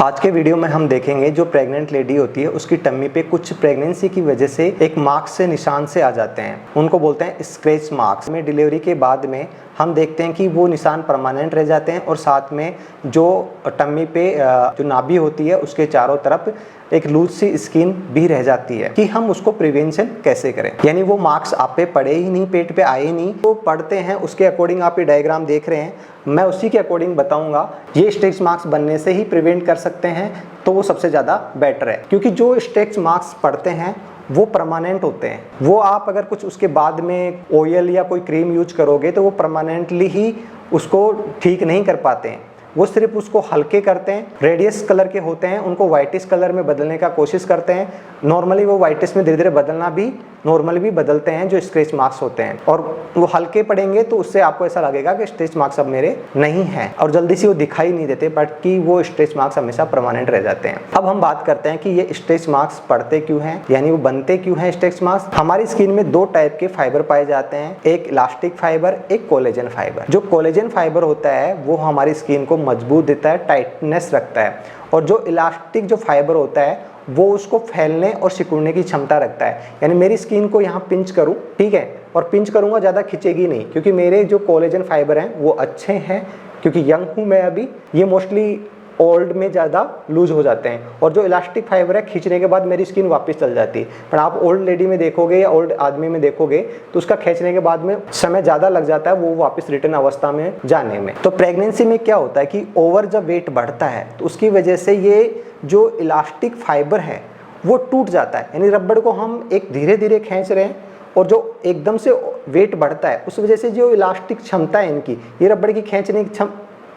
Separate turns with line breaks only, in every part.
आज के वीडियो में हम देखेंगे जो प्रेग्नेंट लेडी होती है उसकी टम्मी पे कुछ प्रेगनेंसी की वजह से एक मार्क्स से निशान से आ जाते हैं, उनको बोलते हैं स्क्रैच मार्क्स। में डिलीवरी के बाद में हम देखते हैं कि वो निशान परमानेंट रह जाते हैं और साथ में जो टम्मी पे जो नाभि होती है उसके चारों तरफ एक लूज सी स्किन भी रह जाती है कि हम उसको प्रिवेंशन कैसे करें। यानी वो मार्क्स आप पे पड़े ही नहीं, पेट पे आए ही नहीं, तो पड़ते हैं उसके अकॉर्डिंग आप ये डायग्राम देख रहे हैं, मैं उसी के अकॉर्डिंग बताऊंगा। ये स्ट्रेच मार्क्स बनने से ही प्रिवेंट कर सकते हैं तो वो सबसे ज़्यादा बेटर है, क्योंकि जो स्ट्रेच मार्क्स पड़ते हैं वो परमानेंट होते हैं। वो आप अगर कुछ उसके बाद में ऑयल या कोई क्रीम यूज करोगे तो वो परमानेंटली ही उसको ठीक नहीं कर पाते हैं, वो सिर्फ उसको हल्के करते हैं। रेडियस कलर के होते हैं, उनको वाइटिश कलर में बदलने का कोशिश करते हैं। नॉर्मली वो वाइटिश में धीरे धीरे बदलना भी नॉर्मली भी बदलते हैं जो स्क्रैच मार्क्स होते हैं, और वो हल्के पड़ेंगे तो उससे आपको ऐसा लगेगा कि स्ट्रेच मार्क्स अब मेरे नहीं हैं, और जल्दी से वो दिखाई नहीं देते, बट कि वो स्ट्रेच मार्क्स हमेशा परमानेंट रह जाते हैं। अब हम बात करते हैं कि ये स्ट्रेच मार्क्स पड़ते क्यों हैं, यानी वो बनते क्यों हैं स्ट्रेच मार्क्स। हमारी स्किन में दो टाइप के फाइबर पाए जाते हैं, एक इलास्टिक फाइबर, एक कोलेजन फाइबर। जो कोलेजन फाइबर होता है वो हमारी स्किन को मजबूत देता है, टाइटनेस रखता है, और जो इलास्टिक जो फाइबर होता है वो उसको फैलने और सिकुड़ने की क्षमता रखता है। यानी मेरी स्किन को यहाँ पिंच करूँ, ठीक है, और पिंच करूँगा ज़्यादा खिंचेगी नहीं, क्योंकि मेरे जो कोलेजन फाइबर हैं वो अच्छे हैं, क्योंकि यंग हूँ मैं अभी। ये मोस्टली ओल्ड में ज़्यादा लूज हो जाते हैं, और जो इलास्टिक फाइबर है खींचने के बाद मेरी स्किन वापस चल जाती है। पर आप ओल्ड लेडी में देखोगे या ओल्ड आदमी में देखोगे तो उसका खींचने के बाद में समय ज़्यादा लग जाता है वो वापस रिटर्न अवस्था में जाने में। तो प्रेगनेंसी में क्या होता है कि ओवर जब वेट बढ़ता है तो उसकी वजह से ये जो इलास्टिक फाइबर है वो टूट जाता है। यानी रबड़ को हम एक धीरे धीरे खींच रहे हैं, और जो एकदम से वेट बढ़ता है उस वजह से जो इलास्टिक क्षमता है इनकी, ये रबड़ की खींचने की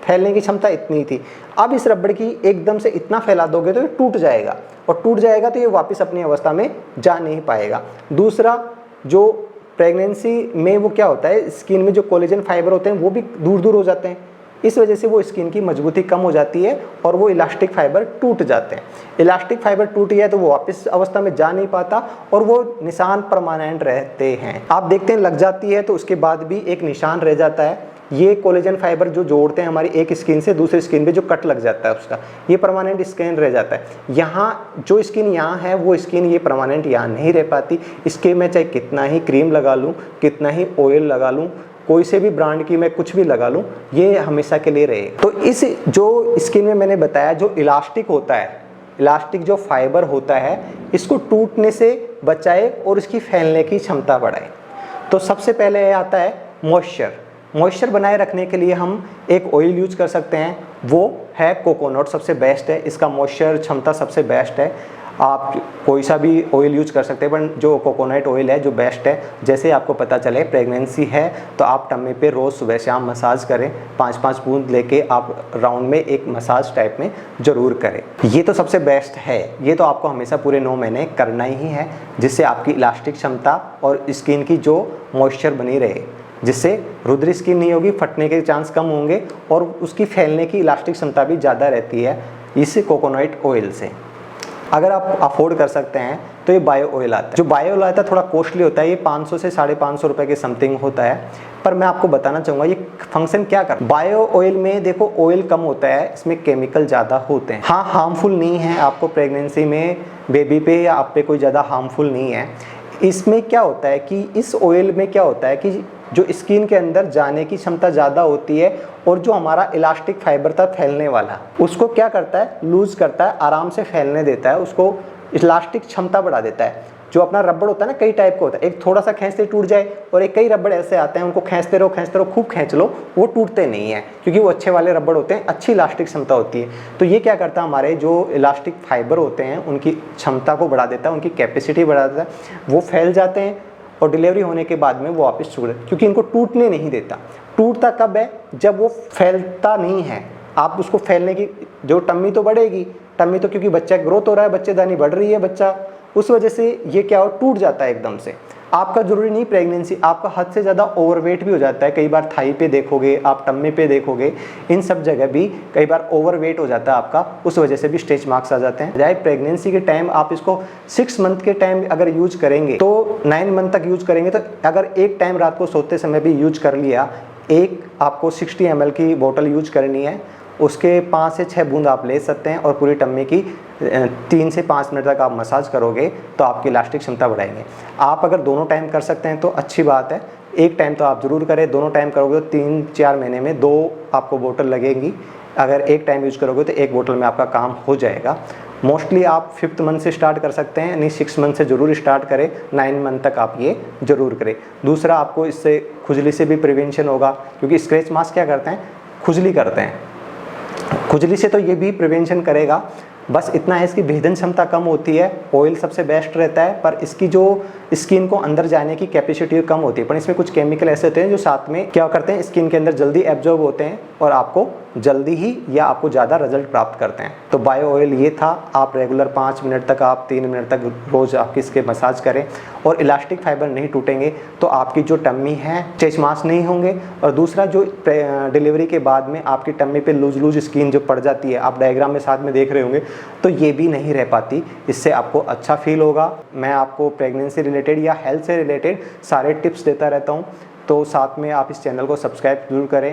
फैलने की क्षमता इतनी थी, अब इस रबड़ की एकदम से इतना फैला दोगे तो ये टूट जाएगा, और टूट जाएगा तो ये वापस अपनी अवस्था में जा नहीं पाएगा। दूसरा, जो प्रेगनेंसी में वो क्या होता है, स्किन में जो कोलेजन फाइबर होते हैं वो भी दूर दूर हो जाते हैं, इस वजह से वो स्किन की मजबूती कम हो जाती है और वो इलास्टिक फाइबर टूट जाते हैं। इलास्टिक फाइबर टूट गया तो वो वापस अवस्था में जा नहीं पाता और वो निशान परमानेंट रहते हैं। आप देखते हैं लग जाती है तो उसके बाद भी एक निशान रह जाता है। ये कोलेजन फाइबर जो जोड़ते हैं हमारी एक स्किन से दूसरी स्किन पे, जो कट लग जाता है उसका, ये परमानेंट स्किन रह जाता है। यहाँ जो स्किन यहाँ है वो स्किन ये परमानेंट यहाँ नहीं रह पाती। इसके मैं चाहे कितना ही क्रीम लगा लूँ, कितना ही ऑयल लगा लूँ, कोई से भी ब्रांड की मैं कुछ भी लगा लूँ, ये हमेशा के लिए रहे। तो इस जो स्किन में मैंने बताया जो इलास्टिक होता है, इलास्टिक जो फाइबर होता है, इसको टूटने से बचाए और इसकी फैलने की क्षमता बढ़ाए। तो सबसे पहले आता है मॉइस्चर। मॉइस्चर बनाए रखने के लिए हम एक ऑयल यूज कर सकते हैं, वो है कोकोनट, सबसे बेस्ट है, इसका मॉइस्चर क्षमता सबसे बेस्ट है। आप कोई सा भी ऑयल यूज कर सकते हैं, पर जो कोकोनट ऑयल है जो बेस्ट है। जैसे आपको पता चले प्रेगनेंसी है तो आप टम्मी पे रोज़ सुबह शाम मसाज करें, 5-5 बूंद लेके आप राउंड में एक मसाज टाइप में ज़रूर करें। ये तो सबसे बेस्ट है, ये तो आपको हमेशा पूरे 9 महीने करना ही है, जिससे आपकी इलास्टिक क्षमता और स्किन की जो मॉइस्चर बनी रहे, जिससे रुद्र स्किन नहीं होगी, फटने के चांस कम होंगे और उसकी फैलने की इलास्टिक क्षमता भी ज़्यादा रहती है इस कोकोनट ऑयल से। अगर आप अफोर्ड कर सकते हैं तो ये बायो ऑयल आता है। जो बायो ऑयल आता है थोड़ा कॉस्टली होता है, ये 500 से 550 रुपये के समथिंग होता है, पर मैं आपको बताना चाहूँगा ये फंक्शन क्या कर। बायो ऑयल में देखो ऑयल कम होता है, इसमें केमिकल ज़्यादा होते हैं। हाँ, हार्मफुल नहीं है आपको प्रेगनेंसी में, बेबी पे या आप पे कोई ज़्यादा हार्मफुल नहीं है। इसमें क्या होता है कि इस ऑयल में क्या होता है कि जो स्किन के अंदर जाने की क्षमता ज़्यादा होती है, और जो हमारा इलास्टिक फाइबर था फैलने वाला उसको क्या करता है, लूज करता है, आराम से फैलने देता है, उसको इलास्टिक क्षमता बढ़ा देता है। जो अपना रबड़ होता है ना, कई टाइप का होता है, एक थोड़ा सा खींचते टूट जाए, और एक कई रबड़ ऐसे आते हैं उनको खींचते रहो खूब खींच लो, वो टूटते नहीं है, क्योंकि वो अच्छे वाले रबड़ होते हैं, अच्छी इलास्टिक क्षमता होती है। तो ये क्या करता है, हमारे जो इलास्टिक फाइबर होते हैं उनकी क्षमता को बढ़ा देता है, उनकी कैपेसिटी बढ़ा देता है, वो फैल जाते हैं और डिलीवरी होने के बाद में वो वापस छूट, क्योंकि इनको टूटने नहीं देता। टूटता कब है, जब वो फैलता नहीं है। आप उसको फैलने की, जो टम्मी तो बढ़ेगी, टम्मी तो क्योंकि बच्चा ग्रोथ हो रहा है, बच्चेदानी बढ़ रही है बच्चा, उस वजह से ये क्या हो, टूट जाता है एकदम से। आपका जरूरी नहीं प्रेगनेंसी, आपका हद से ज़्यादा ओवरवेट भी हो जाता है, कई बार थाई पे देखोगे, आप टम्मी पे देखोगे, इन सब जगह भी कई बार ओवरवेट हो जाता है आपका, उस वजह से भी स्ट्रेच मार्क्स आ जाते हैं। बजाय प्रेगनेंसी के टाइम आप इसको 6 मंथ के टाइम अगर यूज करेंगे तो 9 मंथ तक यूज करेंगे, तो अगर एक टाइम रात को सोते समय भी यूज कर लिया, एक आपको 60 ml की बोतल यूज करनी है, उसके 5 से 6 बूंद आप ले सकते हैं और पूरी टम्मी की 3 से 5 मिनट तक आप मसाज करोगे तो आपकी इलास्टिक क्षमता बढ़ाएंगे। आप अगर दोनों टाइम कर सकते हैं तो अच्छी बात है, एक टाइम तो आप ज़रूर करें। दोनों टाइम करोगे तो 3-4 महीने में 2 आपको बोतल लगेंगी। अगर एक टाइम यूज करोगे तो एक बोतल में आपका काम हो जाएगा। मोस्टली आप 5th मंथ से स्टार्ट कर सकते हैं, यानी 6 मंथ से ज़रूर स्टार्ट करें, 9 मंथ तक आप ये ज़रूर करें। दूसरा, आपको इससे खुजली से भी प्रिवेंशन होगा, क्योंकि स्क्रैच मास्क क्या करते हैं, खुजली करते हैं। खुजली से तो ये भी प्रिवेंशन करेगा, बस इतना है इसकी भेदन क्षमता कम होती है। ऑयल सबसे बेस्ट रहता है, पर इसकी जो स्किन को अंदर जाने की कैपेसिटी कम होती है। पर इसमें कुछ केमिकल ऐसे होते हैं जो साथ में क्या करते हैं, स्किन के अंदर जल्दी एब्जॉर्ब होते हैं और आपको जल्दी ही या आपको ज़्यादा रिजल्ट प्राप्त करते हैं। तो बायो ऑयल ये था। आप रेगुलर 5 मिनट तक, आप 3 मिनट तक रोज़ आपकी इसके मसाज करें और इलास्टिक फाइबर नहीं टूटेंगे तो आपकी जो टम्मी है स्ट्रेच मार्क्स नहीं होंगे। और दूसरा, जो डिलीवरी के बाद में आपकी टम्मी पे लूज स्किन जो पड़ जाती है, आप डायग्राम में साथ में देख रहे होंगे, तो ये भी नहीं रह पाती। इससे आपको अच्छा फील होगा। मैं आपको प्रेगनेंसी रिलेटेड या हेल्थ से रिलेटेड सारे टिप्स देता रहता हूँ, तो साथ में आप इस चैनल को सब्सक्राइब जरूर करें।